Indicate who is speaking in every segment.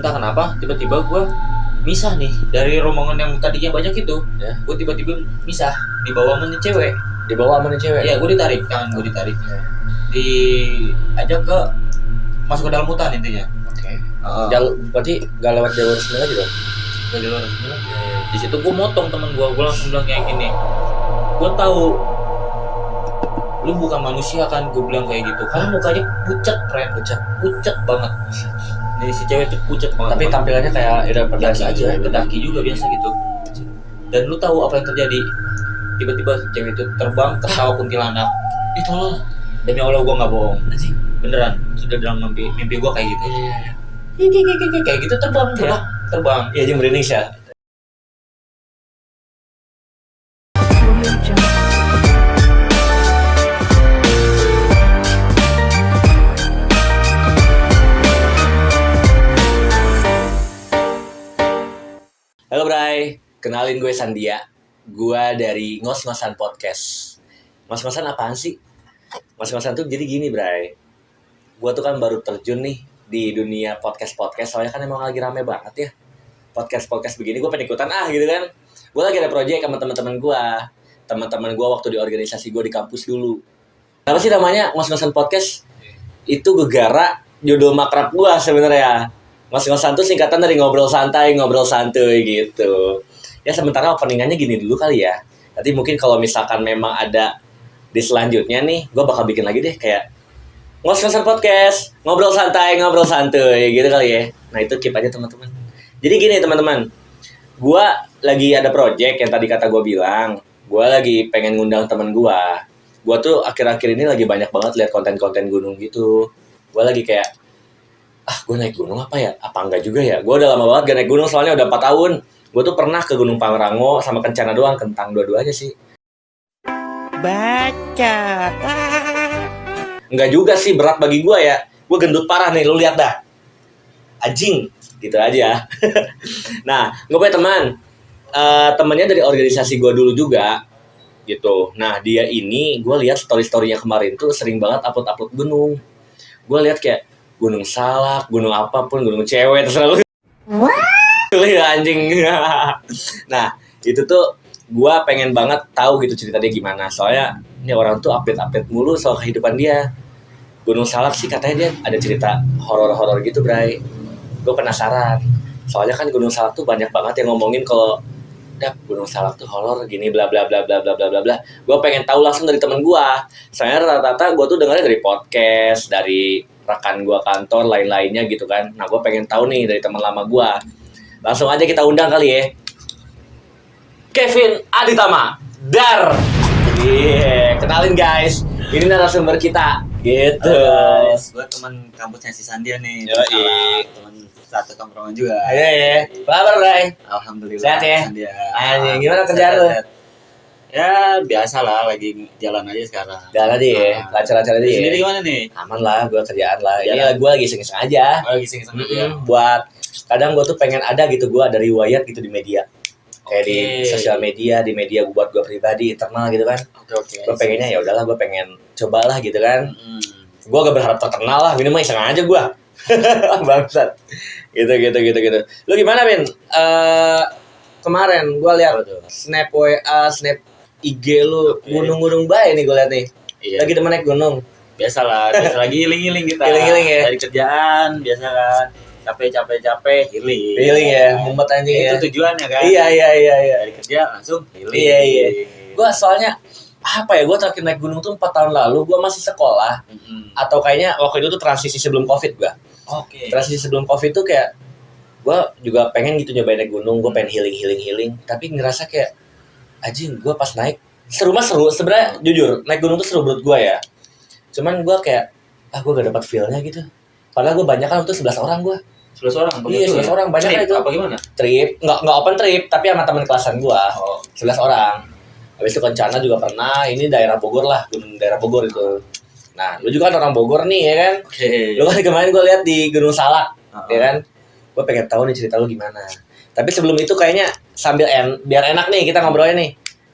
Speaker 1: entah kenapa tiba-tiba gue misah nih dari rombongan yang tadinya banyak itu.
Speaker 2: Ya.
Speaker 1: Gue tiba-tiba misah di bawah sama nih cewek.
Speaker 2: Iya,
Speaker 1: gue ditarik tangan gue ditarik. Diajak ke masuk ke dalam hutan intinya.
Speaker 2: Oke. Berarti gak lewat jalur resmi lagi dong?
Speaker 1: Dari luar resmi. Di situ gue motong teman gue langsung bilang kayak gini. Gue tahu lu bukan manusia kan, gue bilang kayak gitu. Karena mukanya pucat banget. Nih si cewek tuh pucat banget.
Speaker 2: Tapi tampilannya kayak udah
Speaker 1: pendaki
Speaker 2: aja.
Speaker 1: pendaki juga biasa gitu. Dan lu tahu apa yang terjadi? Tiba-tiba si cewek itu terbang ketawa kuntilanak.
Speaker 2: Tolong.
Speaker 1: Demi Allah gue nggak bohong.
Speaker 2: Anjing.
Speaker 1: Beneran. Sudah dalam mimpi gue kayak gitu.
Speaker 2: Iya.
Speaker 1: Kayak gitu terbang.
Speaker 2: Iya, aja merinding sih. Halo Bray, kenalin gue Sandia. Gue dari Ngos-Ngosan Podcast. Ngos-Ngosan apaan sih? Ngos-Ngosan tuh jadi gini Bray. Gue tuh kan baru terjun nih di dunia podcast. Soalnya kan emang lagi rame banget ya podcast begini. Gue pengen ikutan gitu kan. Gue lagi ada proyek sama teman-teman gue waktu di organisasi gue di kampus dulu. Apa sih namanya Ngos-Ngosan Podcast? Itu gegara judul makrab gue sebenarnya. Ngos-ngosan tuh singkatan dari ngobrol santai gitu. Ya sementara openingannya gini dulu kali ya. Nanti mungkin kalau misalkan memang ada di selanjutnya nih, gue bakal bikin lagi deh kayak Ngos-ngosan Podcast, ngobrol santai gitu kali ya. Nah itu keep aja teman-teman. Jadi gini teman-teman, gue lagi ada project yang tadi kata gue bilang, gue lagi pengen ngundang temen gue. Gue tuh akhir-akhir ini lagi banyak banget lihat konten-konten gunung gitu. Gue lagi kayak gue naik gunung apa ya? Apa enggak juga ya? Gue udah lama banget gak naik gunung soalnya udah 4 tahun. Gue tuh pernah ke Gunung Pangrango sama Kencana doang, Kentang dua-duanya sih.
Speaker 1: Baca.
Speaker 2: Enggak juga sih, berat bagi gue ya. Gue gendut parah nih, lu lihat dah. Anjing, gitu aja. Nah, gue punya teman. Temennya dari organisasi gue dulu juga. Gitu. Nah, dia ini, gue lihat story-storynya kemarin tuh sering banget upload gunung. Gue lihat kayak Gunung Salak, gunung apapun, gunung cewek, terserah lu. Anjing. Nah, itu tuh gue pengen banget tahu gitu cerita dia gimana. Soalnya ini orang tuh update mulu soal kehidupan dia. Gunung Salak sih katanya dia ada cerita horor-horor gitu, Bray. Gue penasaran. Soalnya kan Gunung Salak tuh banyak banget yang ngomongin kalau Gunung Salak tuh horor gini bla bla bla bla bla bla bla bla. Gue pengen tahu langsung dari temen gue. Soalnya rata-rata gue tuh dengarnya dari podcast, dari rekan gue kantor, lain-lainnya gitu kan. Nah gue pengen tahu nih dari teman lama gue. Langsung aja kita undang kali ya. Kevin Aditama, Dar. Kenalin guys, ini narasumber kita. Gitu.
Speaker 3: Halo guys, gue teman kampusnya si Sandia nih. Teman satu tongkrongan juga.
Speaker 2: Iya. Apa kabar, Bray?
Speaker 3: Alhamdulillah.
Speaker 2: Sehat ya?
Speaker 3: Sandia.
Speaker 2: Gimana kerjaan lu?
Speaker 3: Ya biasa lah, lagi jalan aja sekarang.
Speaker 2: Jalan aja ya, lancar-lancar aja ya.
Speaker 3: Sendiri gimana nih?
Speaker 2: Aman lah, gue kerjaan lah.
Speaker 3: Jalan.
Speaker 2: Ini gue lagi iseng-iseng aja.
Speaker 3: Lagi iseng-iseng ya.
Speaker 2: Buat kadang gue tuh pengen ada gitu, gue ada riwayat gitu di media. Kayak di sosial media, di media buat gue pribadi, internal gitu kan.
Speaker 3: Oke.
Speaker 2: Gue pengennya ya udahlah, gue pengen cobalah gitu kan. Gue gak berharap terkenal lah, minimal iseng aja gue. Bangsat. Gitu. Lu gimana, Min? Kemarin gue lihat snap WA, snap IG lu gunung-gunung bae nih gue lihat nih.
Speaker 3: Iya.
Speaker 2: Lagi temen naik gunung.
Speaker 3: Biasa lagi healing kita.
Speaker 2: Healing ya.
Speaker 3: Dari kerjaan biasa kan. Capek healing.
Speaker 2: Healing ya, mumet anjing ya.
Speaker 3: Itu tujuannya kan.
Speaker 2: Iya.
Speaker 3: Dari kerja langsung healing.
Speaker 2: Iya. Gue soalnya apa ya, gue terakhir naik gunung tuh 4 tahun lalu, gue masih sekolah. Atau kayaknya waktu itu tuh transisi sebelum Covid gue.
Speaker 3: Oke.
Speaker 2: Transisi sebelum Covid tuh kayak gue juga pengen gitu nyobain naik gunung, gue pengen healing, tapi ngerasa kayak anjing, gue pas naik seru sebenarnya. Jujur naik gunung tuh seru menurut gue ya, cuman gue kayak gue gak dapat feel-nya gitu. Padahal gue banyak kan, itu 11 orang gue.
Speaker 3: 11 orang?
Speaker 2: Iya 11 orang, banyak kan itu.
Speaker 3: Apa gimana?
Speaker 2: Trip, nggak open trip, tapi sama teman kelasan gue. 11 orang. Habis itu Kencana juga pernah, ini daerah Bogor lah, gunung daerah Bogor itu. Nah, lu juga kan orang Bogor nih ya kan. Lu kan kemarin gue lihat di Gunung Salak, ya kan. Gue pengen tahu nih cerita lu gimana. Tapi sebelum itu kayaknya sambil biar enak nih kita ngobrolnya nih.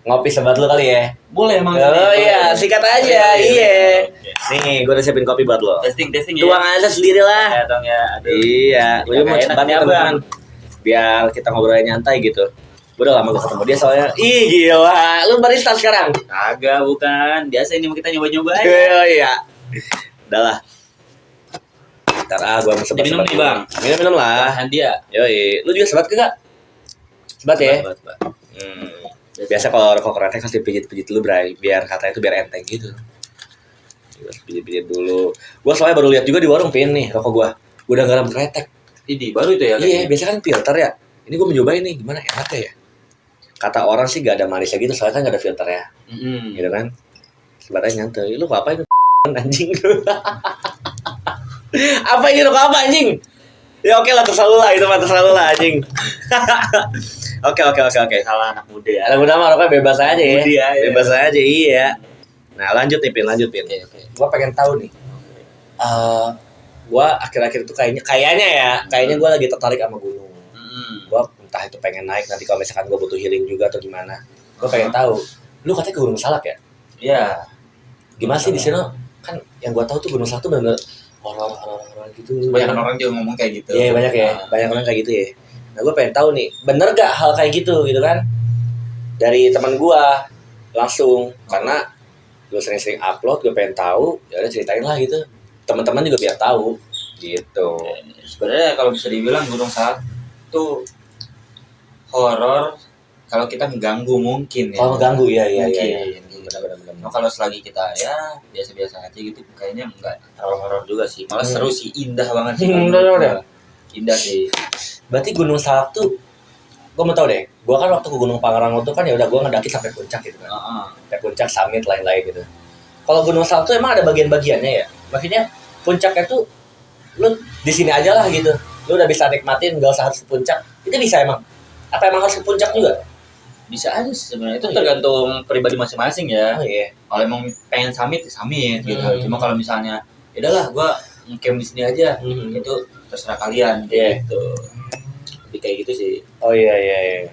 Speaker 2: ngopi sebat lu kali ya.
Speaker 1: Boleh emang.
Speaker 2: Oh iya, sikat aja. Iya.
Speaker 1: Oke.
Speaker 2: Nih, gue udah siapin kopi buat lo.
Speaker 3: Testing ya.
Speaker 2: Tuang aja sendiri lah.
Speaker 3: Ya dong ya. Aduh.
Speaker 2: Iya, gue mau
Speaker 3: Enak
Speaker 2: sebat
Speaker 3: nih,
Speaker 2: ya
Speaker 3: Abang.
Speaker 2: teman. Biar kita ngobrolnya nyantai gitu. Gue udah lama gak ketemu dia soalnya. Ih gila, lu barista sekarang?
Speaker 3: Kagak, bukan. Biasa ini kita nyoba-nyoba aja.
Speaker 2: Iya. Udah lah. Ntar gue mau sebat.
Speaker 3: Minum nih, Bang.
Speaker 2: Minum lah.
Speaker 3: Sandia.
Speaker 2: Yoi, lu juga sebat kagak? Sebat ya?
Speaker 3: Sebat.
Speaker 2: Biasa kalau rokok keretnya kan dipijit-pijit dulu, Bray. Biar katanya itu biar enteng gitu. Pijit-pijit dulu. Gua soalnya baru lihat juga di warung Pin nih rokok gua. Gua udah garam kretek.
Speaker 3: Ini baru itu ya?
Speaker 2: Iya, biasa kan filter ya. Ini gua mencobain nih, gimana enaknya ya? Kata orang sih gak ada manisnya gitu, soalnya kan gak ada filter ya. Gitu kan. Sebatnya nyantai. Lu apa ini anjing lu? Apa ini rokok apa anjing? Ya oke lah, terserah lu lah, itu mah terserah lu lah anjing. Oke.
Speaker 3: Salah anak muda ya.
Speaker 2: Anak muda mah rokoknya bebas aja ya.
Speaker 3: Muda, ya.
Speaker 2: Bebas aja, iya. Nah, lanjut Pin.
Speaker 3: Oke.
Speaker 2: Gua pengen tahu nih. Gua akhir-akhir itu kayaknya gua lagi tertarik sama gunung. Gua entah itu pengen naik nanti kalau misalkan gua butuh healing juga atau gimana. Gua pengen tahu. Lu katanya ke Gunung Salak ya?
Speaker 3: Iya.
Speaker 2: Gimana sih di sana? Kan yang gua tahu tuh Gunung Salak tuh benar orang-orang gitu.
Speaker 3: Banyak orang juga ngomong kayak gitu.
Speaker 2: Iya, banyak ya. Banyak orang kayak gitu ya. Nah, gua pengen tahu nih, bener gak hal kayak gitu kan? Dari teman gua langsung karena gue sering-sering upload, gue pengen tahu, ya udah ceritain lah gitu. Teman-teman juga biar tahu gitu.
Speaker 3: Sebenarnya kalau bisa dibilang Gunung Salak tuh horor kalau kita mengganggu mungkin ya.
Speaker 2: Kalau mengganggu ya.
Speaker 3: Mungkin.
Speaker 2: Benar.
Speaker 3: Nah, kalau selagi kita ya biasa-biasa aja gitu, kayaknya enggak terlalu horor juga sih. Malah seru sih, indah banget sih.
Speaker 2: Udah.
Speaker 3: Indah sih.
Speaker 2: Berarti Gunung Salak tuh, gue mau tahu deh. Gue kan waktu ke Gunung Pangrango tuh kan ya udah gue ngedaki sampai puncak gitu kan. Sampai puncak, summit lain-lain gitu. Kalau Gunung Salak tuh emang ada bagian-bagiannya ya. Maksudnya puncaknya tuh lu di sini aja lah gitu. Lu udah bisa nikmatin, gak usah harus ke puncak. Itu bisa emang? Apa emang harus ke puncak juga?
Speaker 3: Bisa aja sih sebenarnya, itu tergantung pribadi masing-masing ya.
Speaker 2: Oh iya.
Speaker 3: Kalau emang pengen summit ya summit gitu.
Speaker 2: Hmm.
Speaker 3: Cuma kalau misalnya ya udahlah gua ngecamp di sini aja, itu terserah kalian gitu. Lebih kayak gitu sih.
Speaker 2: Oh iya.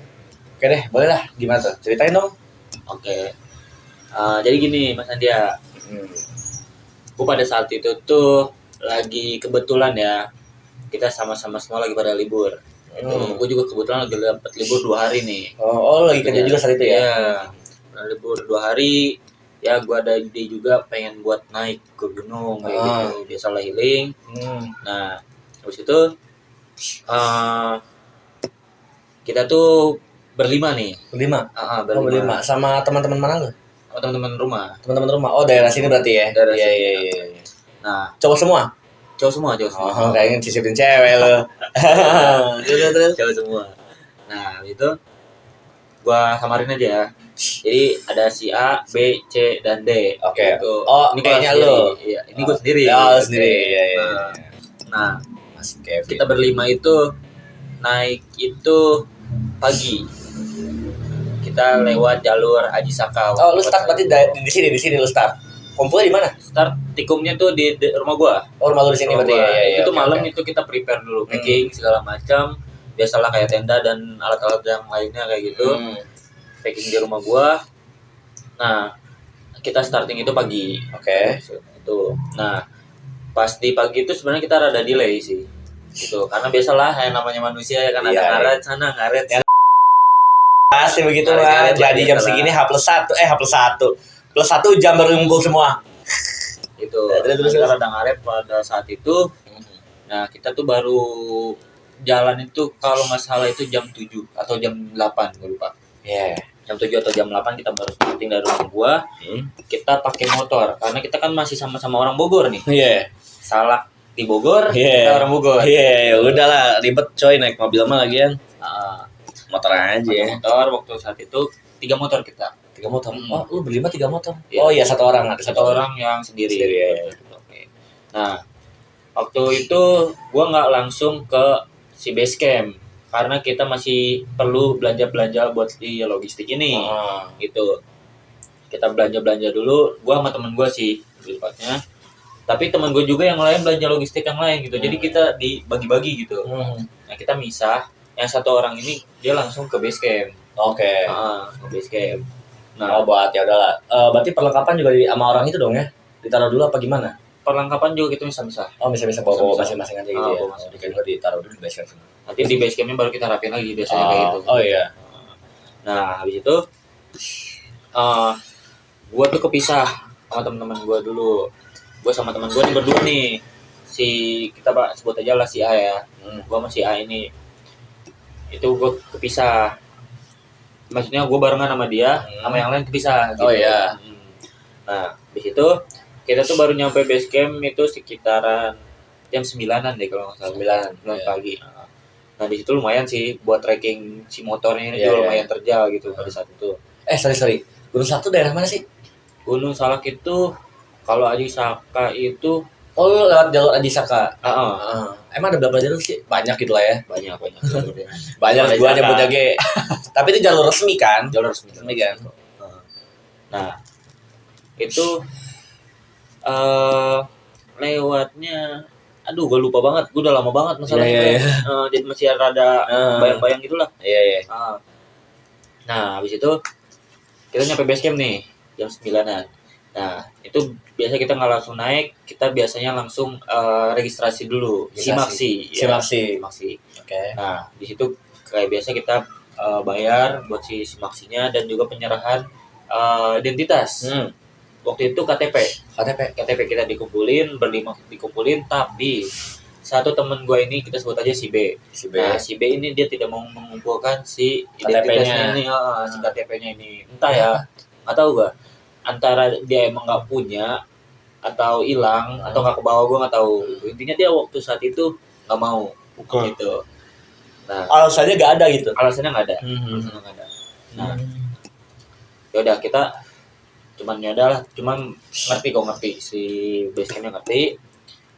Speaker 2: Oke deh, boleh lah. Gimana tuh? Ceritain dong.
Speaker 3: Oke. Jadi gini Mas Andia, gue pada saat itu tuh lagi kebetulan ya, kita sama-sama semua lagi pada libur. Gue juga kebetulan lagi dapat libur 2 hari nih.
Speaker 2: Oh lagi kerja juga saat itu ya?
Speaker 3: Iya. Nah, libur 2 hari, ya gue ada ide juga pengen buat naik ke gunung kayak gitu, biasalah healing. Nah, habis itu kita tuh berlima nih.
Speaker 2: Berlima?
Speaker 3: Berlima.
Speaker 2: Berlima. Sama teman-teman mana lu?
Speaker 3: Oh, teman-teman rumah.
Speaker 2: Teman-teman rumah. Oh daerah sini berarti ya?
Speaker 3: Daerah sini.
Speaker 2: Iya.
Speaker 3: Nah,
Speaker 2: Cowok semua?
Speaker 3: cowok semua.
Speaker 2: Oh kayaknya sisipin cewek lu. Terus.
Speaker 3: Cowok semua. Nah, itu gua samarin aja ya. Jadi ada si A, B, C, dan D.
Speaker 2: Oke.
Speaker 3: Gitu.
Speaker 2: Oh,
Speaker 3: ini
Speaker 2: kayaknya
Speaker 3: gua sendiri.
Speaker 2: lu.
Speaker 3: Iya, ini gua sendiri.
Speaker 2: Oh, sendiri. Iya.
Speaker 3: Nah,
Speaker 2: Mas Kevin.
Speaker 3: kita berlima itu naik itu pagi. Kita lewat jalur Aji Saka.
Speaker 2: Oh, lu start berarti di sini lu start. Kumpulnya di mana?
Speaker 3: Start tikumnya tuh di rumah gua.
Speaker 2: Oh, rumah lu di sini berarti ya.
Speaker 3: Itu
Speaker 2: Oke,
Speaker 3: malam
Speaker 2: oke.
Speaker 3: itu kita prepare dulu, packing segala macam. Biasalah kayak tenda dan alat-alat yang lainnya kayak gitu. Packing di rumah gua. Nah, kita starting itu pagi.
Speaker 2: Oke.
Speaker 3: Itu. Nah, pas di pagi itu sebenarnya kita rada delay sih. Gitu. Karena biasalah yang namanya manusia ya kan,
Speaker 2: Iya,
Speaker 3: ada ngaret sana, ngaret
Speaker 2: Ya, pasti begitu lah. Jadi jam segini H+1, +1 jam baru ngumpul semua.
Speaker 3: Itu.
Speaker 2: Terus.
Speaker 3: Kita rada ngaret pada saat itu. Nah, kita tuh baru jalan itu kalau nggak salah itu jam 7 atau jam 8, gue lupa.
Speaker 2: Iya.
Speaker 3: Jam 7 atau jam 8 kita baru starting dari rumah gua. Kita pakai motor karena kita kan masih sama-sama orang Bogor nih.
Speaker 2: Iya.
Speaker 3: Salak di Bogor,
Speaker 2: Iya.
Speaker 3: kita orang Bogor.
Speaker 2: Iya, udahlah ribet coy naik mobil mah lagian.
Speaker 3: Nah,
Speaker 2: Motor aja.
Speaker 3: pakai motor waktu saat itu 3 motor kita.
Speaker 2: 3 motor. Oh, lu berlima 3 motor.
Speaker 3: Iya.
Speaker 2: Oh iya, 1 orang ada
Speaker 3: Satu orang yang sendiri.
Speaker 2: Sendiri, ya.
Speaker 3: Oke. Nah, waktu itu gua nggak langsung ke si base camp karena kita masih perlu belanja buat di logistik ini. Gitu. Kita belanja dulu, gua sama temen gua sih lebih tepatnya. Tapi temen gue juga yang lain belanja logistik yang lain gitu. Jadi kita dibagi-bagi gitu. Nah, kita misah. Yang 1 orang ini dia langsung ke base camp.
Speaker 2: Oke.
Speaker 3: Ke base camp. Nah,
Speaker 2: buat ya udahlah. Berarti perlengkapan juga sama orang itu dong ya? Ditaruh dulu apa gimana?
Speaker 3: perlengkapan juga kita bisa-bisa.
Speaker 2: Oh, bisa-bisa bawa
Speaker 3: Bisa-bisa.
Speaker 2: masing-masing aja gitu ya.
Speaker 3: Bawa masing-masing.
Speaker 2: Oke, juga ditaruh dulu di base camp.
Speaker 3: Nanti di base campnya baru kita rapiin lagi biasanya kayak gitu.
Speaker 2: Oh iya.
Speaker 3: Nah, habis itu gua tuh kepisah sama teman-teman gua dulu. Gua sama teman gua nih berdua nih. Si kita Pak sebut aja lah si A ya. Gua sama si A ini. Itu gua kepisah. Maksudnya gua barengan sama dia, sama yang lain kepisah gitu.
Speaker 2: Oh iya.
Speaker 3: Nah, habis itu kita tuh baru nyampe base camp itu sekitaran jam 9-an deh kalau nggak salah. 9
Speaker 2: Iya.
Speaker 3: pagi. Nah, di situ lumayan sih buat trekking si motornya ini
Speaker 2: Iya,
Speaker 3: juga
Speaker 2: iya.
Speaker 3: lumayan terjal gitu pada saat itu.
Speaker 2: Sorry. Gunung Satu daerah mana sih?
Speaker 3: Gunung Salak itu kalau Aji Saka itu
Speaker 2: Oh, lu lewat jalur Aji Saka.
Speaker 3: ah,
Speaker 2: Emang ada berapa jalur sih? Banyak gitu lah ya.
Speaker 3: banyak.
Speaker 2: Banyak
Speaker 3: Aji
Speaker 2: gua
Speaker 3: Saka.
Speaker 2: nyebutnya G. Tapi itu jalur resmi kan?
Speaker 3: Jalur resmi.
Speaker 2: Resmi kan?
Speaker 3: Nah, itu lewatnya aduh gue lupa banget, gue udah lama banget masalahnya.
Speaker 2: Iya.
Speaker 3: Jadi masih rada bayang-bayang gitulah.
Speaker 2: Iya.
Speaker 3: Nah, habis itu kita nyampe base camp nih jam 9-an. Nah, itu biasa kita nggak langsung naik, kita biasanya langsung registrasi dulu, Simaksi. Simaksi.
Speaker 2: Oke.
Speaker 3: Nah, di situ kayak biasa kita bayar buat si Simaksinya dan juga penyerahan identitas. Waktu itu KTP kita dikumpulin, berlima dikumpulin, tapi satu temen gue ini kita sebut aja si B. Nah, si B ini dia tidak mau mengumpulkan si identitasnya ini, si KTP-nya ini. Entah ya, nggak tahu gak. Antara dia emang nggak punya, atau hilang, atau nggak kebawa, gue nggak tahu. Intinya dia waktu saat itu nggak mau, gitu. Nah,
Speaker 2: Alasannya gak ada gitu.
Speaker 3: alasannya nggak ada. Nah, yaudah kita cuman ngerti si basecampnya ngerti.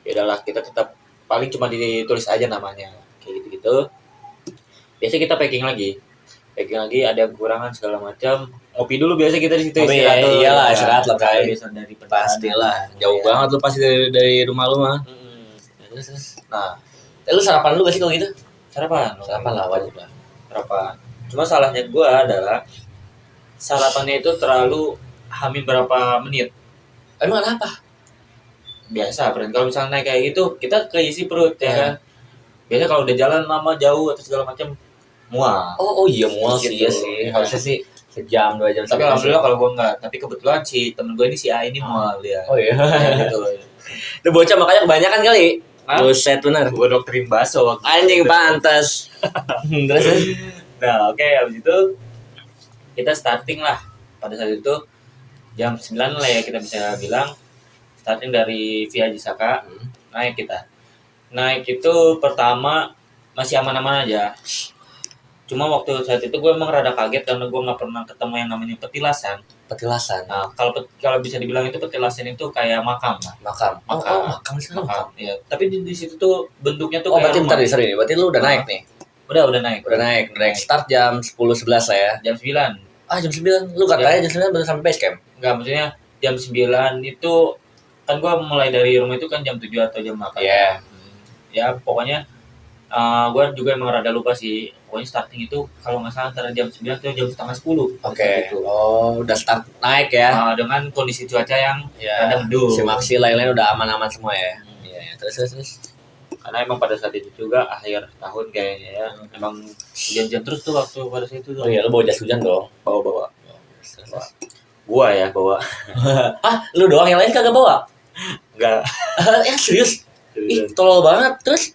Speaker 3: Yaudahlah kita tetap paling cuma ditulis aja namanya kayak gitu. Biasa kita packing lagi ada kekurangan segala macam, ngopi dulu biasa kita di situ.
Speaker 2: Iyalah, istirahat lah kayak
Speaker 3: biasa dari
Speaker 2: pastilah. Jauh banget lu pasti dari rumah lu mah.
Speaker 3: Nah,
Speaker 2: Lu sarapan lu gak sih kalau gitu?
Speaker 3: sarapan
Speaker 2: Lah, wajib lah.
Speaker 3: sarapan. Cuma salahnya gua adalah sarapannya itu terlalu hamil berapa menit.
Speaker 2: Emang kenapa?
Speaker 3: Biasa, friend. Kalau misalnya naik kayak gitu, kita keisi perut ya kan. Biasa kalau udah jalan lama jauh atau segala macam mual.
Speaker 2: Oh iya mual sih,
Speaker 3: Gitu.
Speaker 2: iya sih. Harusnya sih sejam 2 jam.
Speaker 3: Tapi alhamdulillah kalau gua enggak. Tapi kebetulan si temen gue ini si A ini mual dia.
Speaker 2: Oh iya.
Speaker 3: Ya, gitu.
Speaker 2: Udah bocah makanya kebanyakan kali.
Speaker 3: Hah?
Speaker 2: Buset bener.
Speaker 3: Gua doktrin bakso waktu
Speaker 2: Anjing
Speaker 3: itu.
Speaker 2: pantas. Terus
Speaker 3: Nah, oke, habis itu kita starting lah. Pada saat itu jam 9 lah ya kita bisa bilang. Starting dari Via Jisaka, naik kita. Naik itu pertama masih aman-aman aja. Cuma waktu saat itu gue emang rada kaget karena gue nggak pernah ketemu yang namanya petilasan.
Speaker 2: petilasan.
Speaker 3: Nah, kalau bisa dibilang itu petilasan itu kayak makam lah.
Speaker 2: Makam.
Speaker 3: Makam.
Speaker 2: Makam sih.
Speaker 3: Makam, ya. Tapi di situ tuh bentuknya tuh
Speaker 2: Oh, berarti
Speaker 3: rumah.
Speaker 2: bentar nih, sorry. Berarti lu udah naik nih.
Speaker 3: Udah naik.
Speaker 2: Udah naik start jam 10-11 lah ya.
Speaker 3: Jam 9.
Speaker 2: Jam 9. Lu katanya jam 9 baru sampai base camp.
Speaker 3: Enggak, maksudnya jam 9 itu kan gua mulai dari rumah itu kan jam 7 atau jam 8.
Speaker 2: Iya.
Speaker 3: Ya, pokoknya gua juga emang rada lupa sih. Pokoknya starting itu kalau nggak salah antara jam 9 atau jam setengah 10.
Speaker 2: Oke.
Speaker 3: Gitu.
Speaker 2: Oh, udah start naik ya.
Speaker 3: Dengan kondisi cuaca yang
Speaker 2: Ya.
Speaker 3: rada mendung.
Speaker 2: Si Maxi lain-lain udah aman-aman semua ya. Iya. Terus.
Speaker 3: Karena emang pada saat itu juga akhir tahun kayaknya ya. Emang hujan-hujan terus tuh waktu pada saat itu tuh.
Speaker 2: Oh iya, lu bawa jas hujan dong.
Speaker 3: Bawa. Gua ya bawa.
Speaker 2: Lu doang yang lain kagak bawa?
Speaker 3: Enggak.
Speaker 2: Serius? Ih, tolol banget. Terus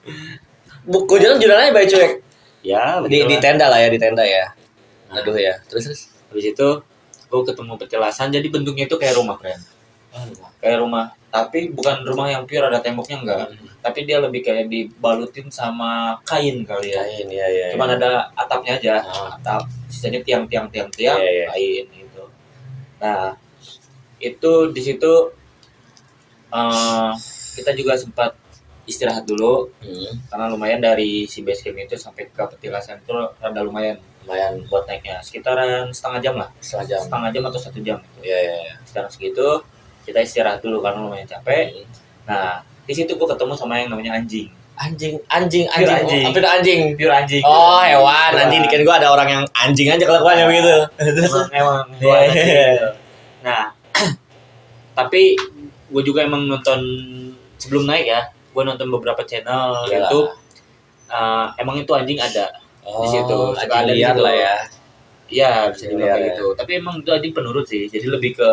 Speaker 2: gua jalan aja baik cuek.
Speaker 3: Ya,
Speaker 2: Di tenda lah ya, di tenda ya. Aduh ya. Terus.
Speaker 3: Habis itu gua ketemu petilasan, jadi bentuknya itu kayak rumah, friend. Kayak rumah, tapi bukan rumah yang pure ada temboknya enggak. Tapi dia lebih kayak dibalutin sama kain kali ya.
Speaker 2: Kain, iya.
Speaker 3: Cuman ada atapnya aja. Atap, sisanya tiang,
Speaker 2: Iya.
Speaker 3: kain gitu. Nah, itu di situ kita juga sempat istirahat dulu karena lumayan dari si base camp itu sampai ke petilasan itu rada lumayan buat naiknya sekitaran setengah jam atau 1 jam gitu.
Speaker 2: Iya.
Speaker 3: Sekarang segitu kita istirahat dulu karena lumayan capek. Nah, di situ gua ketemu sama yang namanya anjing.
Speaker 2: Anjing.
Speaker 3: Pure anjing.
Speaker 2: Hampir anjing.
Speaker 3: Pure anjing.
Speaker 2: Oh, hewan.
Speaker 3: Hewan.
Speaker 2: Anjing dikira gua ada orang yang anjing aja kelakuannya begitu. Terus
Speaker 3: Emang
Speaker 2: Iya,
Speaker 3: gua anjing
Speaker 2: iya.
Speaker 3: gitu. Nah, tapi gue juga emang nonton sebelum naik ya, gue nonton beberapa channel
Speaker 2: Iyalah.
Speaker 3: YouTube. Emang itu anjing ada di situ, suka
Speaker 2: anjing
Speaker 3: ada di
Speaker 2: liar
Speaker 3: situ.
Speaker 2: lah ya.
Speaker 3: Iya, bisa
Speaker 2: Anjing
Speaker 3: dibilang
Speaker 2: liar
Speaker 3: kayak
Speaker 2: ya.
Speaker 3: gitu. Tapi emang itu anjing penurut sih, jadi lebih ke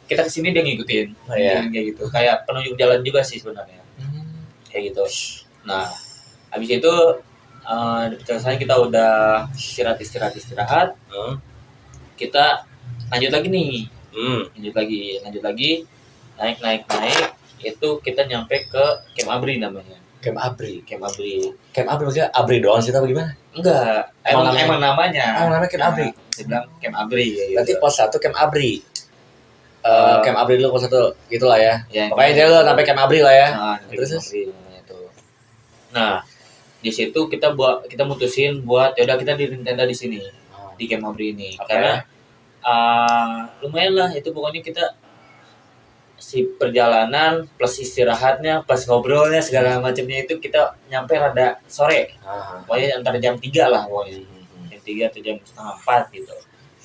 Speaker 3: kita kesini dia ngikutin,
Speaker 2: Oh, iya.
Speaker 3: kayak gitu. Kayak penunjuk jalan juga sih sebenarnya, kayak gitu. Nah, habis itu selesai kita udah istirahat. Kita lanjut lagi nih. lanjut lagi naik itu kita nyampe ke Camp Abri namanya.
Speaker 2: Camp Abri maksudnya Abri doang sih, apa gimana?
Speaker 3: Enggak,
Speaker 2: Emang
Speaker 3: emang namanya.
Speaker 2: Namanya Camp Abri.
Speaker 3: Saya bilang Camp Abri ya, gitu.
Speaker 2: Berarti pos 1 Camp Abri. Camp Abri dulu pos 1 gitulah ya.
Speaker 3: Ya,
Speaker 2: Pokoknya dia dulu sampai Camp Abri lah ya.
Speaker 3: Nah,
Speaker 2: Terus?
Speaker 3: Camp Abri namanya tuh. Nah, di situ kita mutusin buat ya udah kita diriin tenda di sini di Camp Abri ini.
Speaker 2: Oke.
Speaker 3: Karena lumayan lah itu, pokoknya kita si perjalanan plus istirahatnya plus ngobrolnya segala macamnya itu kita nyampe rada sore, pokoknya antara jam 3 lah pokoknya, jam 3 atau jam setengah 4 gitu.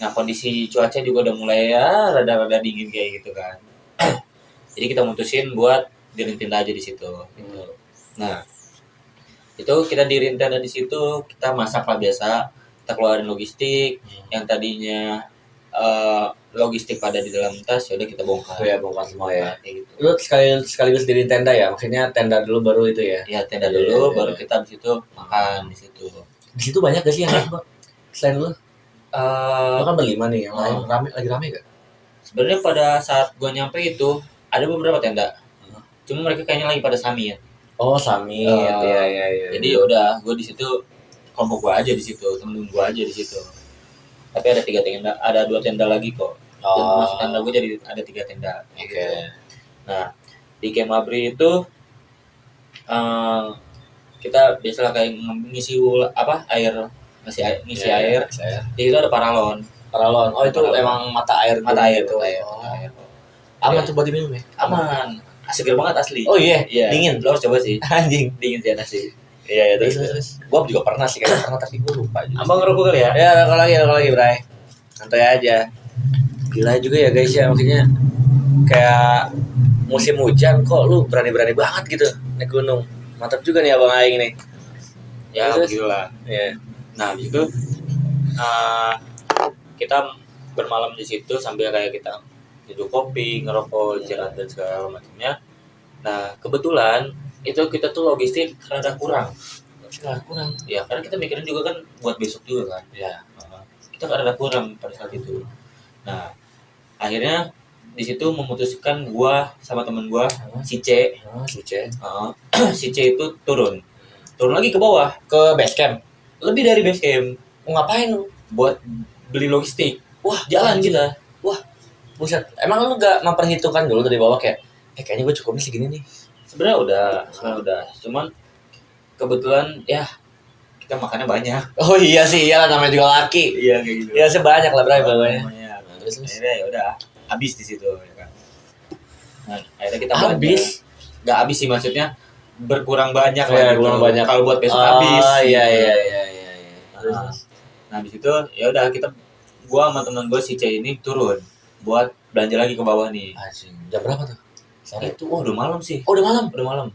Speaker 3: Nah kondisi cuaca juga udah mulai ya rada-rada dingin kayak gitu kan. Jadi kita mutusin buat diriin tenda aja di situ gitu. Nah itu kita diriin tenda di situ, kita masak lah biasa, kita keluarin logistik yang tadinya logistik pada di dalam tas, ya udah kita bongkar.
Speaker 2: Ya bongkar semua ya.
Speaker 3: Kayak gitu.
Speaker 2: Lu sekaligus diriin tenda ya, maksudnya tenda dulu baru itu ya.
Speaker 3: Ya tenda
Speaker 2: Iya,
Speaker 3: dulu,
Speaker 2: iya,
Speaker 3: baru
Speaker 2: iya.
Speaker 3: kita di situ makan di situ.
Speaker 2: Di situ banyak gak sih yang lain, Pak? Selain lu? Lu
Speaker 3: Eh
Speaker 2: kan berlima nih, yang lain lagi rame gak?
Speaker 3: Sebenarnya pada saat gua nyampe itu ada beberapa tenda, cuma mereka kayaknya lagi pada sami ya.
Speaker 2: Oh, Sami. Iya.
Speaker 3: Jadi ya udah, gua di situ kelompok gua aja di situ, temen gua aja di situ. Tapi ada 3 tenda, ada 2 tenda lagi kok. Dan masuk tenda gua jadi ada 3 tenda.
Speaker 2: Oke.
Speaker 3: Nah di Camp Abri itu kita biasalah kayak ngisi air, ngisi air. Di situ ada paralon.
Speaker 2: Paralon. Oh, itu
Speaker 3: Paralon.
Speaker 2: emang mata air
Speaker 3: Mata
Speaker 2: gitu.
Speaker 3: air.
Speaker 2: Aman tuh buat diminum ya?
Speaker 3: Aman. Seger banget asli.
Speaker 2: Oh iya,
Speaker 3: Iya.
Speaker 2: dingin.
Speaker 3: Lo harus coba sih.
Speaker 2: Anjing.
Speaker 3: Dingin sih nasi.
Speaker 2: Iya, terus. Gua juga pernah sih, kayaknya pernah tapi gua lupa juga.
Speaker 3: Abang ngerokok kali ya?
Speaker 2: Ya, rokok lagi, Bray. Santai aja. Gila juga ya guys ya, maksudnya kayak musim hujan kok lu berani-berani banget gitu naik gunung. Mantap juga nih Abang Aing nih.
Speaker 3: Ya,
Speaker 2: Terus?
Speaker 3: begitulah.
Speaker 2: Iya.
Speaker 3: Nah, di situ kita bermalam di situ sambil kayak kita duduk kopi, ngerokok, istirahat dan segala macamnya. Nah, kebetulan itu kita tuh logistik rada kurang.
Speaker 2: Kurang.
Speaker 3: Ya, karena kita mikirin juga kan buat besok juga kan.
Speaker 2: Ya.
Speaker 3: Kita rada kurang pada saat itu. Nah, akhirnya di situ memutuskan gua sama temen gua si C,
Speaker 2: Si C.
Speaker 3: si C itu turun lagi ke bawah,
Speaker 2: Ke base camp.
Speaker 3: lebih dari base camp
Speaker 2: Ngapain lu?
Speaker 3: buat beli logistik.
Speaker 2: Wah,
Speaker 3: Jalan
Speaker 2: anjing.
Speaker 3: kita.
Speaker 2: Buset. Emang lu gak memperhitungkan dulu dari bawah kayak kayaknya gue cukupnya segini nih.
Speaker 3: Sebenarnya udah, cuman kebetulan ya kita makannya banyak.
Speaker 2: Oh iya sih, iyalah namanya juga laki.
Speaker 3: Iya kayak gitu.
Speaker 2: Ya sebanyak lah Bray bawahnya.
Speaker 3: Banyak.
Speaker 2: Nah, terus.
Speaker 3: Akhirnya ya udah habis di situ ya kan. Nah, akhirnya kita
Speaker 2: Habis?
Speaker 3: Nggak habis sih, maksudnya berkurang banyak
Speaker 2: Iya,
Speaker 3: lah gitu.
Speaker 2: berkurang banyak.
Speaker 3: Kalau buat besok
Speaker 2: Oh,
Speaker 3: habis.
Speaker 2: iya.
Speaker 3: Nah, nah di situ ya udah gua sama teman gua si C ini turun buat belanja lagi ke bawah nih.
Speaker 2: Anjing. Jam berapa tuh? Sore.
Speaker 3: Itu udah malam sih.
Speaker 2: Oh, udah malam.
Speaker 3: Udah malam.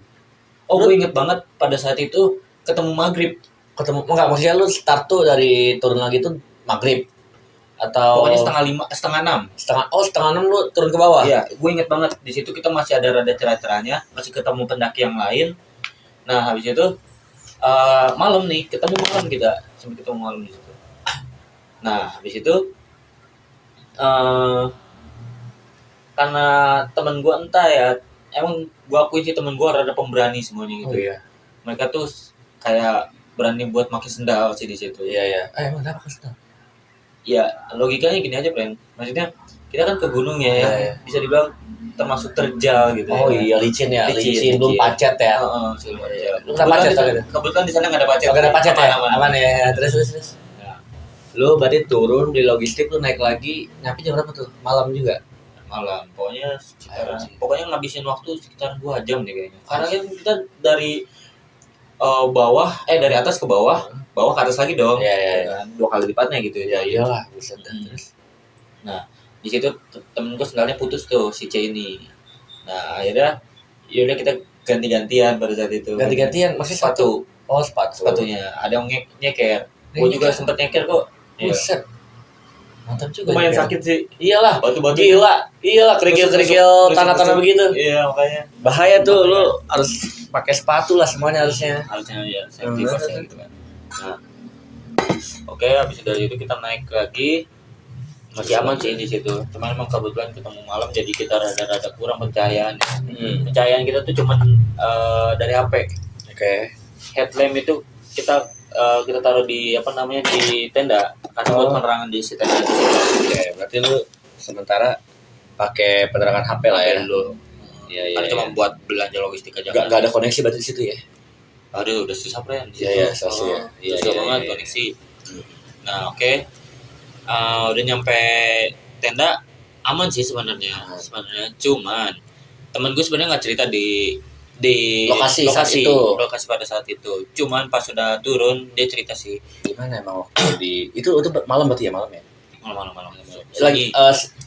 Speaker 3: Oh, gue inget banget pada saat itu ketemu maghrib.
Speaker 2: Ketemu enggak, maksudnya lu start tuh dari turun lagi tuh maghrib atau
Speaker 3: Pokoknya setengah 6.
Speaker 2: setengah 6 lu turun ke bawah.
Speaker 3: Iya, gue inget banget di situ kita masih ada rada cerah-cerahnya, masih ketemu pendaki yang lain. Nah habis itu malam nih, sampai ketemu malam di situ. Nah habis itu karena temen gue entah ya, emang gue akuin sih temen gue rada pemberani semuanya gitu.
Speaker 2: Oh iya.
Speaker 3: Mereka tuh kayak berani buat pakai sendal sih di situ.
Speaker 2: Iya. Emang kenapa kasih tau?
Speaker 3: Ya logikanya gini aja, Pren. Maksudnya kita kan ke gunung ya,
Speaker 2: Iya.
Speaker 3: bisa dibilang termasuk terjal gitu.
Speaker 2: Oh
Speaker 3: ya.
Speaker 2: iya, licin ya,
Speaker 3: Licin.
Speaker 2: belum pacet ya.
Speaker 3: Segala macam.
Speaker 2: Lu kenapa pacet waktu itu?
Speaker 3: Kebetulan di sana nggak ada pacet.
Speaker 2: Gak ada pacet ya?
Speaker 3: Aman.
Speaker 2: Aman ya. Terus.
Speaker 3: Nah,
Speaker 2: Lu berarti turun di logistik, lu naik lagi, nyampe jam berapa tuh? Malam juga?
Speaker 3: malam. Pokoknya
Speaker 2: Anjing.
Speaker 3: pokoknya ngabisin waktu sekitar 2 jam nih kayaknya. Karena kan kita dari dari atas ke bawah ke atas lagi dong.
Speaker 2: Iya, iya, iya.
Speaker 3: Kan? 2 kali lipatnya gitu
Speaker 2: Ya iyalah, buset dah.
Speaker 3: Hmm.
Speaker 2: Terus
Speaker 3: Di situ temen gue sendalnya putus tuh si C ini. Nah akhirnya yaudah kita ganti-gantian pada saat itu.
Speaker 2: ganti-gantian masih
Speaker 3: sepatu
Speaker 2: sepatunya.
Speaker 3: ada yang nyeker. Gue juga
Speaker 2: Nyeker.
Speaker 3: sempet nyeker kok. Iya.
Speaker 2: Buset. Mantap juga.
Speaker 3: Lumayan
Speaker 2: nyeker.
Speaker 3: sakit sih.
Speaker 2: Iyalah.
Speaker 3: Batu-batu.
Speaker 2: Iyalah kerikil-kerikil
Speaker 3: Tusuk-tusuk.
Speaker 2: tanah-tanah begitu.
Speaker 3: Iya makanya.
Speaker 2: Bahaya tuh, lu harus pakai sepatu lah semuanya harusnya.
Speaker 3: Harusnya ya safety first gitu kan. Nah, oke habis dari itu kita naik lagi, masih aman sih di situ. Cuman emang kebetulan ketemu malam jadi kita rada-rada kurang pencahayaan. Pencahayaan kita tuh cuman dari HP.
Speaker 2: Oke.
Speaker 3: Headlamp itu kita taruh di di tenda karena buat penerangan di si tenda.
Speaker 2: Oke, berarti lu sementara pakai penerangan HP lah ya.
Speaker 3: Dulu.
Speaker 2: Iya,
Speaker 3: Karena cuma buat belanja logistik aja.
Speaker 2: Gak ada koneksi berarti di situ ya.
Speaker 3: Aduh, udah susah Pren di situ.
Speaker 2: Iya, susah ya. Iya,
Speaker 3: Susah
Speaker 2: iya,
Speaker 3: banget
Speaker 2: iya.
Speaker 3: koneksi. Nah, oke. Udah nyampe tenda aman sih sebenarnya. Cuman temen gue sebenarnya nggak cerita di
Speaker 2: Lokasi saat itu.
Speaker 3: lokasi pada saat itu. Cuman pas sudah turun dia cerita sih
Speaker 2: Gimana emang waktu di itu malam berarti ya, malam ya?
Speaker 3: malam.
Speaker 2: Lagi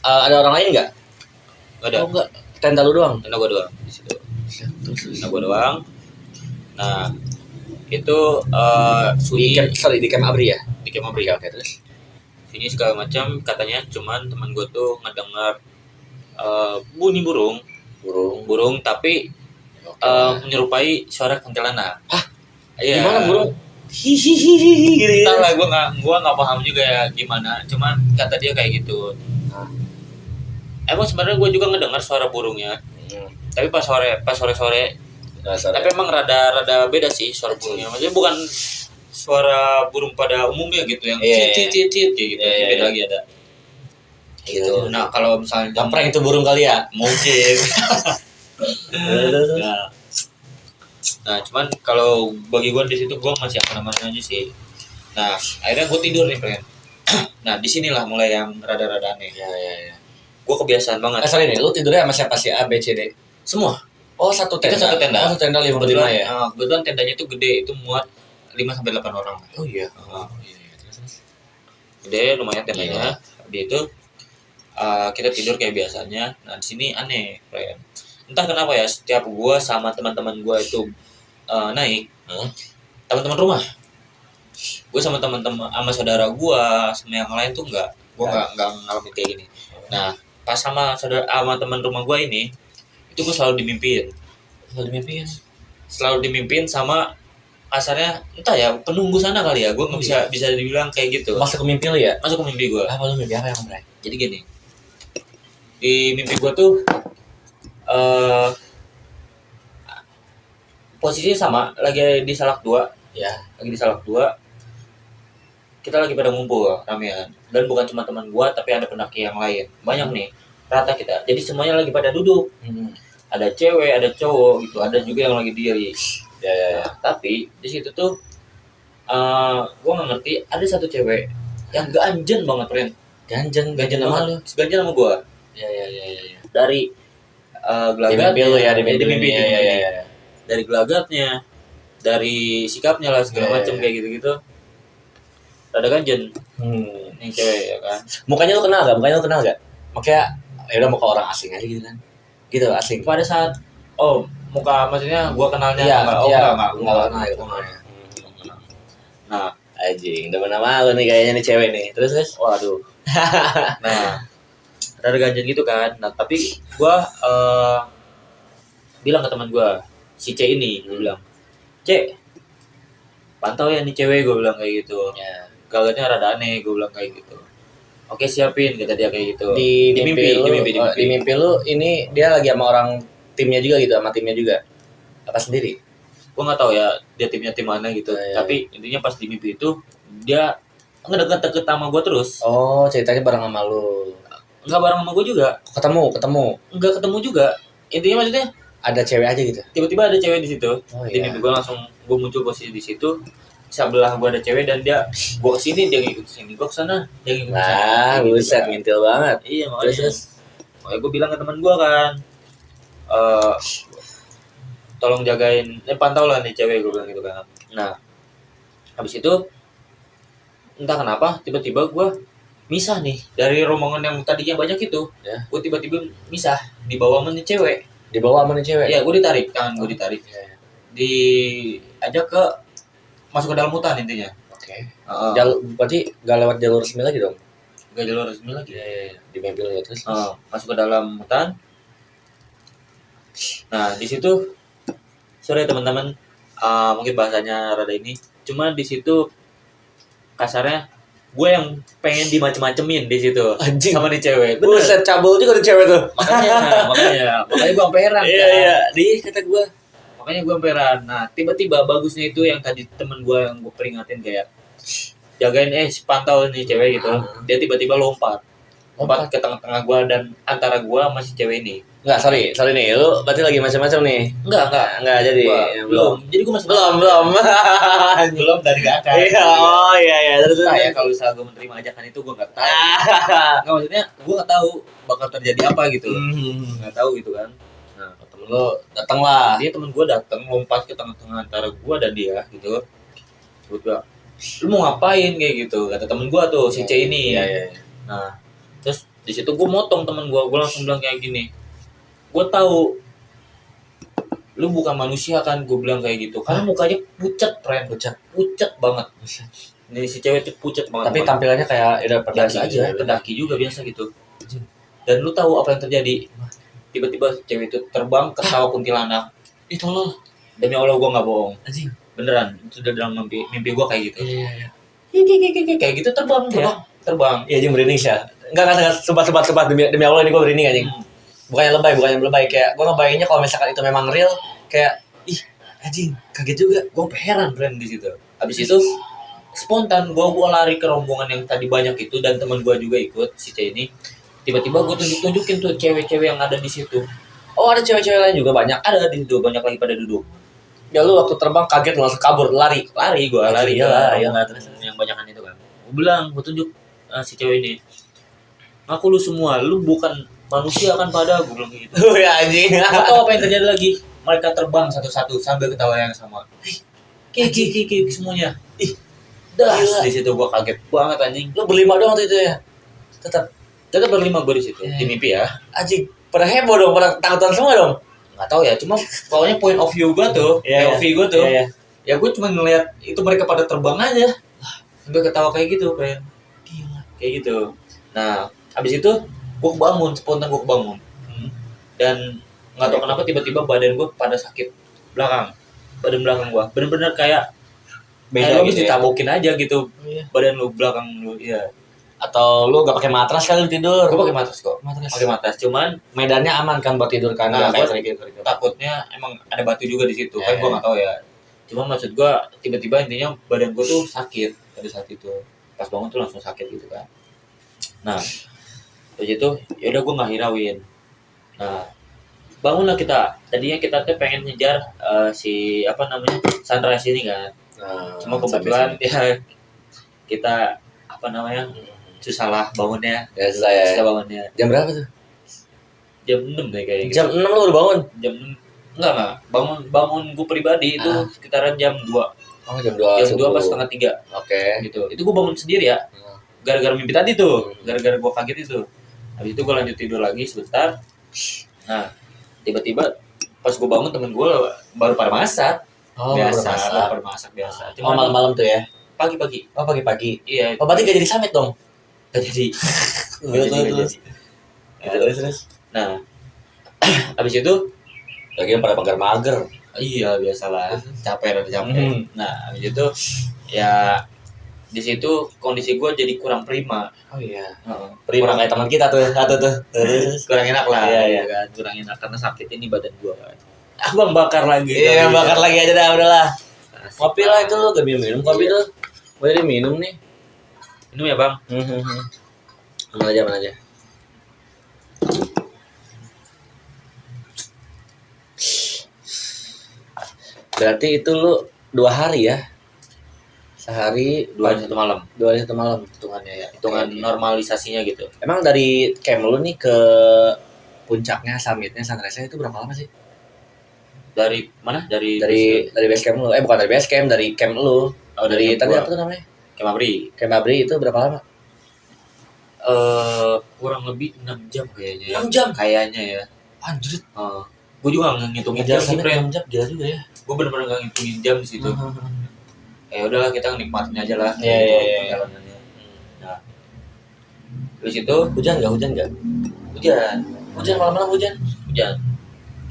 Speaker 2: ada orang lain nggak?
Speaker 3: Gak ada.
Speaker 2: Oh enggak, tenda lu doang.
Speaker 3: Tenda gue doang di situ. Tenda gue doang. Nah, itu sunyi
Speaker 2: Di camp Abri ya?
Speaker 3: di Camp Abri.
Speaker 2: Oke, terus
Speaker 3: Sunyi segala macam katanya, cuman teman gue tuh ngedengar bunyi burung tapi menyerupai suara kuntilanak.
Speaker 2: Hah?
Speaker 3: Iya.
Speaker 2: Gimana burung? Hihihihi gitu.
Speaker 3: Entah lah, gue nggak paham juga ya gimana. Cuman kata dia kayak gitu.
Speaker 2: Hah.
Speaker 3: Emang sebenarnya gue juga ngedengar suara burungnya. Tapi pas sore. Tapi emang rada beda sih suara burungnya. Maksudnya bukan suara burung pada umumnya gitu yang cit gitu.
Speaker 2: Iya,
Speaker 3: Beda
Speaker 2: iya.
Speaker 3: lagi ada.
Speaker 2: Gitu.
Speaker 3: Gitu. Nah kalau misalnya
Speaker 2: Prank itu burung kali ya?
Speaker 3: mungkin. Nah, cuman kalau bagi gue di situ gue masih aman aja sih. Nah, akhirnya gue tidur nih, friend. Nah, disinilah mulai yang rada-rada aneh.
Speaker 2: Iya.
Speaker 3: Gue kebiasaan banget.
Speaker 2: Sorry nih, lu tidurnya sama siapa sih? A, B, C, D?
Speaker 3: Semua.
Speaker 2: Oh, satu tenda.
Speaker 3: Itu satu tenda.
Speaker 2: Oh, satu tenda 5
Speaker 3: Kebetulan,
Speaker 2: ya?
Speaker 3: kebetulan tendanya itu gede, itu muat 5-8 orang.
Speaker 2: Oh iya. Terus.
Speaker 3: Gede, lumayan tendanya. Dia itu kita tidur kayak biasanya. Nah, di sini aneh, friend. Entah kenapa ya, setiap gue sama teman-teman gue itu naik, teman-teman rumah, gue sama teman-teman sama saudara gue sama yang lain tuh gue nggak ngalamin kayak gini. Nah, pas sama teman rumah gue ini, itu gue selalu dimimpiin sama kasarnya entah ya penunggu sana kali ya, gue nggak bisa dibilang kayak gitu.
Speaker 2: Masuk ke mimpi lu ya?
Speaker 3: Masuk ke mimpi gue.
Speaker 2: Apa lu mimpi apa yang Bray?
Speaker 3: Jadi gini, di mimpi gue tuh posisinya sama, lagi di Salak 2.
Speaker 2: Ya.
Speaker 3: Lagi di Salak 2. Kita lagi pada ngumpul ramean. Dan bukan cuma teman gue, tapi ada pendaki yang lain. Banyak nih, rata kita. Jadi semuanya lagi pada duduk. Ada cewek, ada cowok gitu. Ada juga yang lagi diri.
Speaker 2: Ya.
Speaker 3: Nah, tapi di situ tuh gue nggak ngerti. Ada satu cewek yang ganjen banget, Ren.
Speaker 2: Ganjen
Speaker 3: sama
Speaker 2: lu.
Speaker 3: Ganjen sama gue.
Speaker 2: Ya.
Speaker 3: Dari
Speaker 2: Di mimpi lu ya, di
Speaker 3: mimpi.
Speaker 2: Ya.
Speaker 3: Dari gelagatnya, dari sikapnya lah segala macam kayak gitu-gitu. Rada ganjen yang cewek ya kan.
Speaker 2: Mukanya lu kenal gak? Makanya ya udah muka orang asing aja gitu kan. Gitu asing.
Speaker 3: Pada saat muka maksudnya gua kenalnya enggak. Nah,
Speaker 2: Anjing, udah mana malu nih kayaknya nih cewek nih. Terus.
Speaker 3: waduh. Nah, rada ganjen gitu kan. Nah, tapi gua bilang ke teman gua, si C ini, gua bilang, "C, pantau ya nih cewek," gua bilang kayak gitu.
Speaker 2: Ya.
Speaker 3: Gelagatnya rada aneh, gua bilang kayak gitu. Oke, siapin, kata dia kayak gitu.
Speaker 2: Di mimpi lu ini dia lagi sama orang timnya juga gitu, sama timnya juga. Apa sendiri?
Speaker 3: Gue nggak tahu ya dia timnya tim mana gitu.
Speaker 2: Ya.
Speaker 3: Tapi intinya pas di mimpi itu dia ngedeket-deket sama gue terus.
Speaker 2: Oh, ceritanya bareng sama lu.
Speaker 3: Nggak bareng sama gue juga.
Speaker 2: Ketemu.
Speaker 3: Nggak ketemu juga. Intinya maksudnya
Speaker 2: Ada cewek aja gitu.
Speaker 3: tiba-tiba ada cewek di situ.
Speaker 2: Oh,
Speaker 3: Di mimpi gue langsung gue muncul posisi di situ. Sebelah gue ada cewek dan gue kesini, dia ngikut kesini, gue kesana, dia ngikut kesana.
Speaker 2: Nah,
Speaker 3: Kayak gitu
Speaker 2: buset
Speaker 3: kan.
Speaker 2: ngintil banget.
Speaker 3: Iya makanya.
Speaker 2: Terus.
Speaker 3: Makanya gue bilang ke teman gue kan, tolong jagain, pantau lah nih cewek, gue bilang gitu kan. Nah habis itu entah kenapa tiba-tiba gue misah nih dari rombongan yang tadinya banyak itu.
Speaker 2: Ya.
Speaker 3: Gue tiba-tiba misah, dibawa sama nih cewek.
Speaker 2: Dibawa sama nih cewek.
Speaker 3: Iya, gue ditarik, tangan gue ditarik, diajak ke masuk ke dalam hutan intinya.
Speaker 2: Oke.
Speaker 3: Heeh.
Speaker 2: Berarti gak lewat jalur resmi lagi dong?
Speaker 3: Gak jalur resmi lagi.
Speaker 2: Di mobil ya terus.
Speaker 3: Masuk ke dalam hutan. Nah di situ, sorry teman-teman, mungkin bahasanya rada ini, cuma di situ kasarnya gue yang pengen dimacem-macemin di situ
Speaker 2: Anjing.
Speaker 3: sama nih cewek. Bener.
Speaker 2: Buset, cabul juga tuh cewek tuh.
Speaker 3: makanya gue sampai heran kan.
Speaker 2: Iya. Di kata gue.
Speaker 3: Makanya gue sampai heran. Nah tiba-tiba bagusnya itu yang tadi temen gue yang gue peringatin kayak jagain pantau nih cewek gitu, dia tiba-tiba lompat ke tengah-tengah gue dan antara gue sama si cewek ini.
Speaker 2: Enggak, sorry nih. Lu berarti lagi macam-macam nih.
Speaker 3: Enggak
Speaker 2: jadi.
Speaker 3: belum. Jadi gue masih belum dari gak akan.
Speaker 2: Iya. Terus
Speaker 3: Nah, ya kalau misalnya gue menerima ajakan itu gue nggak tahu. Nggak, maksudnya gue nggak tahu bakal terjadi apa gitu. Nggak tahu gitu kan. Nah
Speaker 2: temen lu datang lah.
Speaker 3: dia temen gue datang lompat ke tengah-tengah antara gue dan dia gitu. Gue lu mau ngapain kayak gitu, kata temen gue tuh si C ini.
Speaker 2: Iya.
Speaker 3: Nah terus di situ gue motong temen gue langsung bilang kayak gini, gue tahu lu bukan manusia kan, gue bilang kayak gitu karena mukanya pucat banget. Ini si cewek tuh pucat banget.
Speaker 2: Tapi tampilannya kayak udah
Speaker 3: biasa aja, pendaki juga biasa gitu. Dan lu tahu apa yang terjadi? Tiba-tiba cewek itu terbang ke sawah kuntilanak.
Speaker 2: Itu lo.
Speaker 3: Demi Allah gue nggak bohong.
Speaker 2: Anjing.
Speaker 3: Beneran, itu udah dalam mimpi gue kayak gitu.
Speaker 2: Iya.
Speaker 3: Kayak gitu terbang.
Speaker 2: Iya, anjing merinding sih. Enggak sobat demi Allah ini gue merinding anjing. Bukannya lebay kayak gue ngebayanginnya kalau misalkan itu memang real kayak ih anjing kaget juga.
Speaker 3: Gue heran di situ. Habis itu spontan gue lari ke rombongan yang tadi banyak itu dan teman gue juga ikut si C ini. Tiba-tiba gue tunjukin tuh cewek-cewek yang ada di situ.
Speaker 2: Oh, ada cewek-cewek lain juga banyak.
Speaker 3: Ada di situ, banyak lagi pada duduk.
Speaker 2: Ya lu waktu terbang kaget langsung kabur, lari
Speaker 3: Gue lari
Speaker 2: ya
Speaker 3: terus yang banyakan itu kan. Gue bilang, gue tunjuk si cewek ini. Aku lu semua, lu bukan manusia kan pada, gue bilang gitu.
Speaker 2: Ya anjing.
Speaker 3: Gak tau apa yang terjadi lagi. Mereka terbang satu-satu sambil ketawa yang sama. Kiki semuanya. Di situ gue kaget banget anjing.
Speaker 2: Lu berlima doang tuh itu ya?
Speaker 3: Tetap berlima gue di situ. Di mimpi ya.
Speaker 2: Anjing, pada heboh dong, pada takutan semua dong.
Speaker 3: Nggak tahu ya, cuma pokoknya point of view gue tuh, ya gue cuma ngeliat itu mereka pada terbang aja, sambil ketawa kayak gitu, kayak gitu. Nah, habis itu gue spontan gue kebangun, dan nggak tahu kenapa tiba-tiba badan gue pada sakit badan belakang gue, bener-bener kayak
Speaker 2: Beda
Speaker 3: lu habis
Speaker 2: gitu ya?
Speaker 3: ditabokin aja gitu, badan lu belakang lu, ya.
Speaker 2: Atau lu gak pakai matras kali tidur?
Speaker 3: Gue pakai matras kok, pakai matras, cuman
Speaker 2: medannya aman kan buat tidur kan?
Speaker 3: Nah,
Speaker 2: kayak kerikil.
Speaker 3: takutnya emang ada batu juga di situ, kan gue nggak tahu ya. Cuma maksud gue tiba-tiba intinya badan gue tuh sakit pada saat itu, pas bangun tuh langsung sakit gitu kan. Nah terus itu ya udah gue nggak hirauin. Nah bangunlah kita, tadinya kita tuh pengen ngejar si sunrise ini kan. Cuma kebetulan ya kita susah lah bangunnya. Susah bangunnya.
Speaker 2: Jam berapa tuh?
Speaker 3: Jam 6 deh kayaknya.
Speaker 2: Jam 6 lu udah bangun?
Speaker 3: Jam 6. Enggak. Bangun gue pribadi itu sekitaran jam 2.
Speaker 2: Oh, jam 2.
Speaker 3: Jam 2 pas setengah 3.
Speaker 2: Oke.
Speaker 3: Gitu. Itu gue bangun sendiri ya. Gara-gara mimpi tadi tuh. Gara-gara gue kaget itu. Habis itu gue lanjut tidur lagi sebentar. Nah, tiba-tiba pas gue bangun temen gue baru pada masak. Baru masak biasa.
Speaker 2: Cuma malam-malam tuh ya?
Speaker 3: Pagi-pagi.
Speaker 2: Oh, pagi-pagi.
Speaker 3: Iya.
Speaker 2: Oh, berarti gak jadi summit dong?
Speaker 3: Gak jadi.
Speaker 2: Terus.
Speaker 3: Nah, habis itu
Speaker 2: lagi pada mager-mager.
Speaker 3: Iya, biasalah. Capek. Nah, habis itu ya di situ kondisi gue jadi kurang prima.
Speaker 2: Oh iya. Prima kayak teman kita tuh, satu tuh.
Speaker 3: Kurang enak lah.
Speaker 2: Iya.
Speaker 3: Kan? Kurang enak karena sakit ini badan gue kan. Abang bakar lagi.
Speaker 2: Iya, bakar lagi aja dah, udahlah. Kopi lah itu lu gak minum kopi tuh. Mau jadi minum nih.
Speaker 3: Minum ya, Bang?
Speaker 2: Mana aja. Berarti itu lu 2 hari ya? Sehari
Speaker 3: 2 hari 1 malam.
Speaker 2: 2 hari 1 malam hitungannya ya.
Speaker 3: Hitungan normalisasinya gitu.
Speaker 2: Emang dari camp lu nih ke puncaknya, summitnya, sunrise-nya itu berapa lama sih?
Speaker 3: Dari mana? Dari
Speaker 2: Dari base camp lu. Bukan dari base camp, dari camp lu. Dari tadi apa tuh namanya?
Speaker 3: Kemabri.
Speaker 2: Camp Abri itu berapa lama?
Speaker 3: Kurang lebih 6 jam kayaknya.
Speaker 2: 6 jam?
Speaker 3: Kayaknya ya.
Speaker 2: Anjir.
Speaker 3: Gue juga nggak ngitungin jam sih, friend.
Speaker 2: 6 jam gila juga ya.
Speaker 3: Gue bener-bener nggak ngitungin jam di situ. Ya udahlah, kita nikmatin aja lah.
Speaker 2: Iya.
Speaker 3: Perjalanannya. Nah, terus itu
Speaker 2: Hujan nggak? Hujan malam-malam hujan.
Speaker 3: hujan,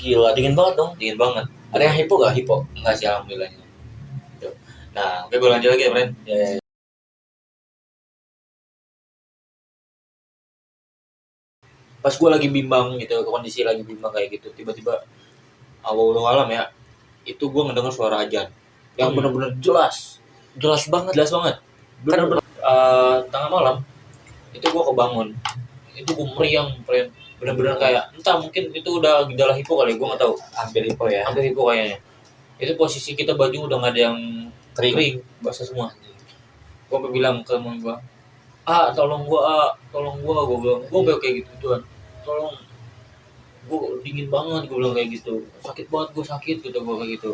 Speaker 2: Gila, dingin banget dong.
Speaker 3: dingin banget.
Speaker 2: Ada yang hipo nggak? Hipo?
Speaker 3: Enggak sih, alhamdulillahnya. Gitu. Nah, oke, gue lanjut lagi ya, friend.
Speaker 2: Ya.
Speaker 3: Pas gue lagi bimbang gitu, kondisi lagi bimbang kayak gitu, tiba-tiba Allahu alam ya, itu gue ngedenger suara ajan yang bener-bener jelas
Speaker 2: Jelas banget.
Speaker 3: bener-bener tengah malam itu gue kebangun, itu gue meriang, friend. Bener-bener kayak entah, mungkin itu udah gejala hipo kali, gue nggak tahu.
Speaker 2: Hampir hipo ya.
Speaker 3: Hampir hipo kayaknya. Itu posisi kita baju udah nggak ada yang kering, basah semua. Gue bilang ke temen gue, tolong gue bilang, gue kayak gitu tuan, tolong, gue dingin banget, gue bilang kayak gitu, sakit banget, gue sakit gitu, gue kayak gitu.